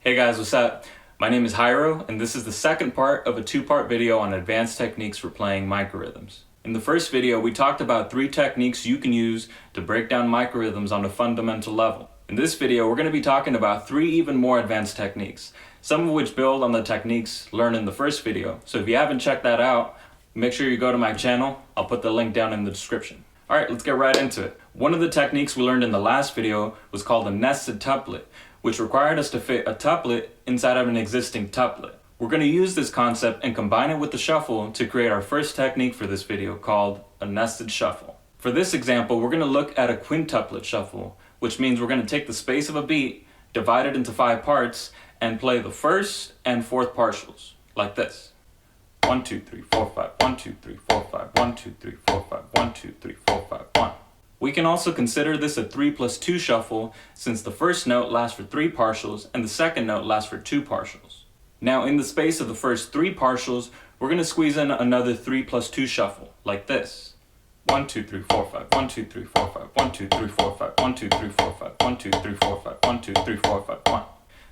Hey guys, what's up? My name is Hyro, and this is the second part of a two-part video on advanced techniques for playing microrhythms. In the first video, we talked about 3 techniques you can use to break down microrhythms on a fundamental level. In this video, we're going to be talking about 3 even more advanced techniques, some of which build on the techniques learned in the first video. So if you haven't checked that out, make sure you go to my channel. I'll put the link down in the description. Alright, let's get right into it. One of the techniques we learned in the last video was called a nested tuplet, which required us to fit a tuplet inside of an existing tuplet. We're going to use this concept and combine it with the shuffle to create our first technique for this video called a nested shuffle. For this example, we're going to look at a quintuplet shuffle, which means we're going to take the space of a beat, divide it into 5 parts, and play the first and fourth partials, like this. 1, 2, 3, 4, 5, 1, 2, 3, 4, 5, 1, 2, 3, 4, 5, 1, 2, 3, 4, 5, 1. We can also consider this a 3+2 shuffle since the first note lasts for 3 partials and the second note lasts for 2 partials. Now in the space of the first 3 partials, we're going to squeeze in another 3+2 shuffle, like this. 1, 2, 3, 4, 5, 1, 2, 3, 4, 5, 1, 2, 3, 4, 5, 1, 2, 3, 4, 5, 1, 2, 3, 4, 5, 1, 2, 3, 4, 5, 1.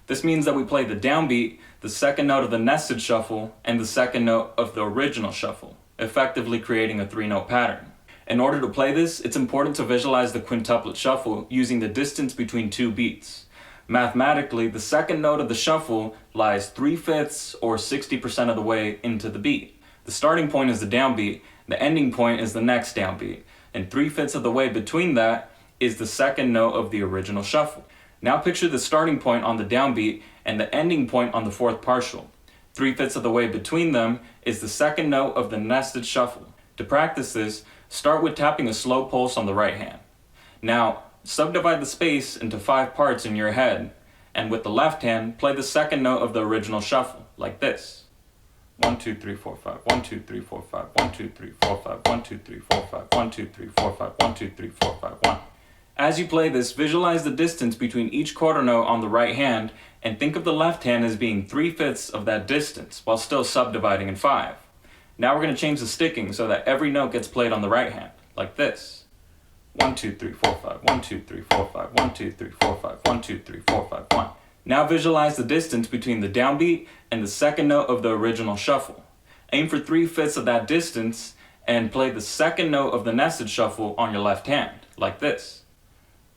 This means that we play the downbeat, the second note of the nested shuffle, and the second note of the original shuffle, effectively creating a 3-note pattern. In order to play this, it's important to visualize the quintuplet shuffle using the distance between 2 beats. Mathematically, the second note of the shuffle lies 3/5 or 60% of the way into the beat. The starting point is the downbeat, the ending point is the next downbeat, and 3/5 of the way between that is the second note of the original shuffle. Now picture the starting point on the downbeat and the ending point on the fourth partial. 3/5 of the way between them is the second note of the nested shuffle. To practice this, start with tapping a slow pulse on the right hand. Now, subdivide the space into 5 parts in your head, and with the left hand, play the second note of the original shuffle, like this. 1, 2, 3, 4, 5, 1, 2, 3, 4, 5, 1, 2, 3, 4, 5, 1, 2, 3, 4, 5, 1, 2, 3, 4, 5, 1, 2, 3, 4, 5, 1. As you play this, visualize the distance between each quarter note on the right hand, and think of the left hand as being 3/5 of that distance, while still subdividing in 5. Now we're going to change the sticking so that every note gets played on the right hand, like this. 1, 2, 3, 4, 5, 1, 2, 3, 4, 5, 1, 2, 3, 4, 5, 1, 2, 3, 4, 5, 1. Now visualize the distance between the downbeat and the second note of the original shuffle. Aim for 3/5 of that distance and play the second note of the nested shuffle on your left hand, like this.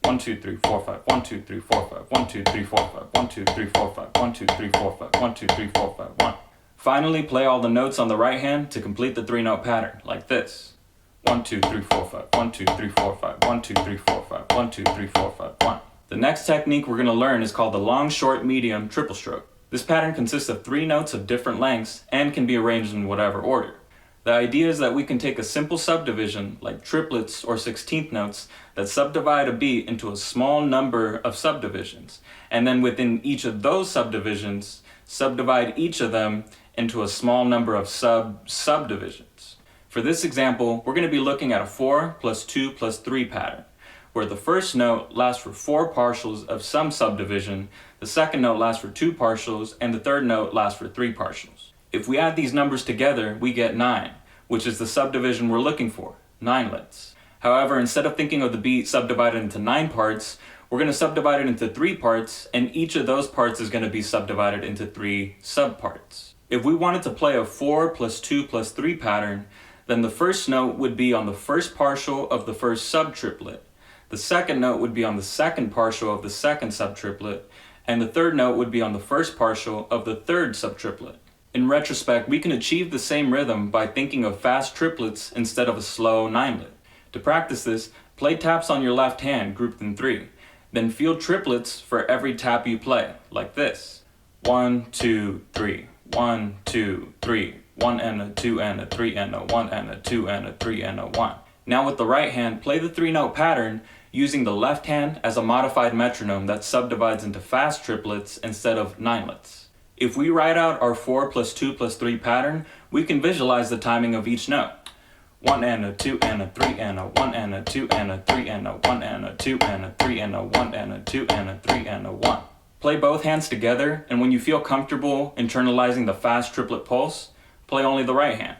1, 2, 3, 4, 5, 1, 2, 3, 4, 5, 1, 2, 3, 4, 5, 1, 2, 3, 4, 5, 1, 2, 3, 4, 5, 1, 2, 3, 4, 5, 1. Finally, play all the notes on the right hand to complete the 3-note pattern, like this. 1, 2, 3, 4, 5, 1, 2, 3, 4, 5, 1, 2, 3, 4, 5, 1, 2, 3, 4, 5, 1. The next technique we're going to learn is called the long, short, medium triple stroke. This pattern consists of 3 notes of different lengths and can be arranged in whatever order. The idea is that we can take a simple subdivision, like triplets or 16th notes, that subdivide a beat into a small number of subdivisions, and then within each of those subdivisions, subdivide each of them into a small number of subdivisions. For this example, we're going to be looking at a 4 + 2 + 3 pattern, where the first note lasts for 4 partials of some subdivision, the second note lasts for 2 partials, and the third note lasts for 3 partials. If we add these numbers together, we get 9, which is the subdivision we're looking for, 9lets. However, instead of thinking of the beat subdivided into 9 parts, we're going to subdivide it into 3 parts, and each of those parts is going to be subdivided into 3 subparts. If we wanted to play a 4 + 2 + 3 pattern, then the first note would be on the first partial of the first subtriplet, the second note would be on the second partial of the second subtriplet, and the third note would be on the first partial of the third subtriplet. In retrospect, we can achieve the same rhythm by thinking of fast triplets instead of a slow 9-let. To practice this, play taps on your left hand grouped in 3. Then feel triplets for every tap you play, like this. 1, 2, 3. 1, 2, 3. 1 and a 2 and a 3 and a 1 and a 2 and a 3 and a 1. Now with the right hand, play the 3-note pattern using the left hand as a modified metronome that subdivides into fast triplets instead of 9-lets. If we write out our 4 + 2 + 3 pattern, we can visualize the timing of each note. 1 and a 2 and a 3 and a 1 and a 2 and a 3 and a 1 and a 2 and a 3 and a 1 and a 2 and a 3 and a 1. Play both hands together, and when you feel comfortable internalizing the fast triplet pulse, play only the right hand.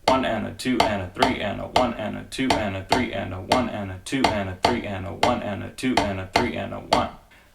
1 and a 2 and a 3 and a 1 and a 2 and a 3 and a 1 and a 2 and a 3 and a 1 and a 2 and a 3 and a 1.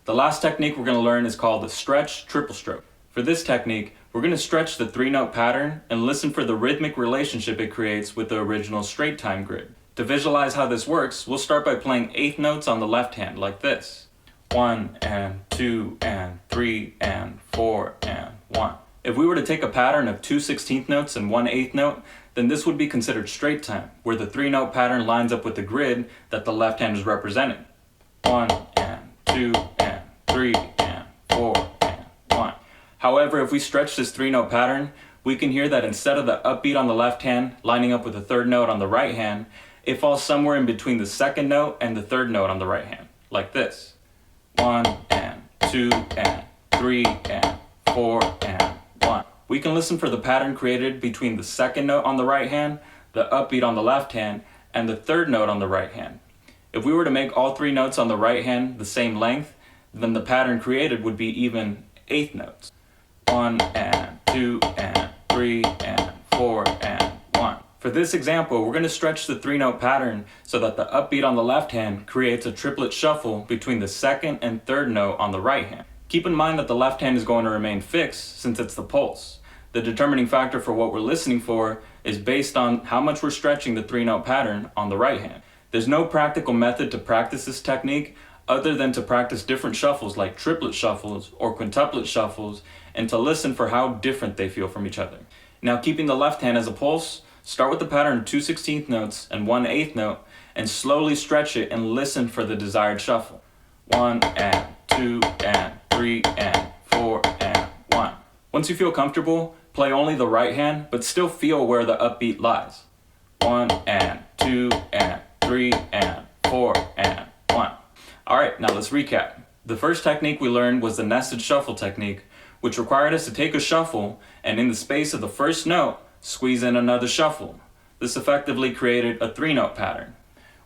The last technique we're going to learn is called the stretch triple stroke. For this technique, we're going to stretch the 3-note pattern and listen for the rhythmic relationship it creates with the original straight time grid. To visualize how this works, we'll start by playing 8th notes on the left hand like this. 1 and 2 and 3 and 4 and 1. If we were to take a pattern of 2 16th notes and 1 8th note, then this would be considered straight time, where the 3-note pattern lines up with the grid that the left hand is representing. 1 and 2 and 3 and 4 and 1. However, if we stretch this 3-note pattern, we can hear that instead of the upbeat on the left hand lining up with the 3rd note on the right hand, it falls somewhere in between the 2nd note and the 3rd note on the right hand, like this. 1 and 2 and 3 and 4 and 1. We can listen for the pattern created between the 2nd note on the right hand, the upbeat on the left hand, and the 3rd note on the right hand. If we were to make all 3 notes on the right hand the same length, then the pattern created would be even 8th notes. 1 and 2 and 3 and 4 and 1. For this example, we're going to stretch the 3-note pattern so that the upbeat on the left hand creates a triplet shuffle between the 2nd and 3rd note on the right hand. Keep in mind that the left hand is going to remain fixed since it's the pulse. The determining factor for what we're listening for is based on how much we're stretching the 3-note pattern on the right hand. There's no practical method to practice this technique other than to practice different shuffles like triplet shuffles or quintuplet shuffles and to listen for how different they feel from each other. Now, keeping the left hand as a pulse, start with the pattern of 2 16th notes and 1 8th note and slowly stretch it and listen for the desired shuffle. 1 and 2 and 3 and 4 and 1. Once you feel comfortable, play only the right hand but still feel where the upbeat lies. 1 and 2 and 3 and 4 and 1. Alright, now let's recap. The first technique we learned was the nested shuffle technique, which required us to take a shuffle and in the space of the first note, squeeze in another shuffle. This effectively created a 3-note pattern.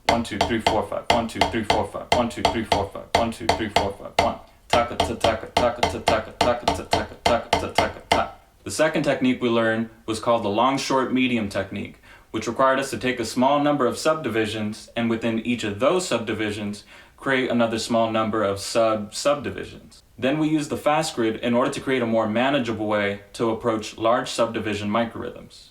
1 2 3 4 5 1 2 3 4 5 1 2 3 4 5 1 2 3 4 5 1. Taka ta taka taka ta taka taka ta taka taka ta taka ta. The second technique we learned was called the long short medium technique, which required us to take a small number of subdivisions and within each of those subdivisions create another small number of subdivisions. Then we used the fast grid in order to create a more manageable way to approach large subdivision microrhythms.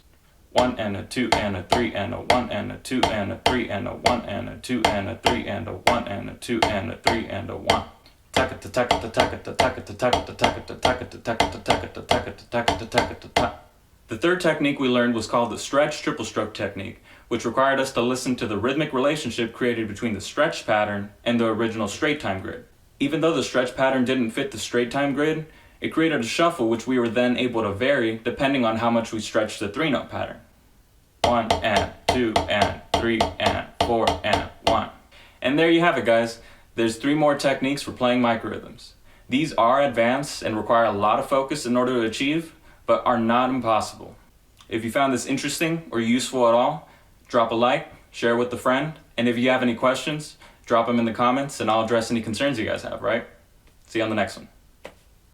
1 and a 2 and a 3 and a 1 and a 2 and a 3 and a 1 and a 2 and a 3 and a 1 and a 2 and a 3 and a 1. Taka ta taka ta taka ta taka ta taka ta taka ta taka ta taka ta taka ta taka ta taka ta taka ta ta. The third technique we learned was called the stretch triple stroke technique, which required us to listen to the rhythmic relationship created between the stretch pattern and the original straight time grid. Even though the stretch pattern didn't fit the straight time grid, it created a shuffle which we were then able to vary depending on how much we stretched the 3-note pattern. 1 and 2 and 3 and 4 and 1. And there you have it, guys. There's 3 more techniques for playing microrhythms. These are advanced and require a lot of focus in order to achieve, but are not impossible. If you found this interesting or useful at all, drop a like, share with a friend, and if you have any questions, drop them in the comments and I'll address any concerns you guys have, right? See you on the next one.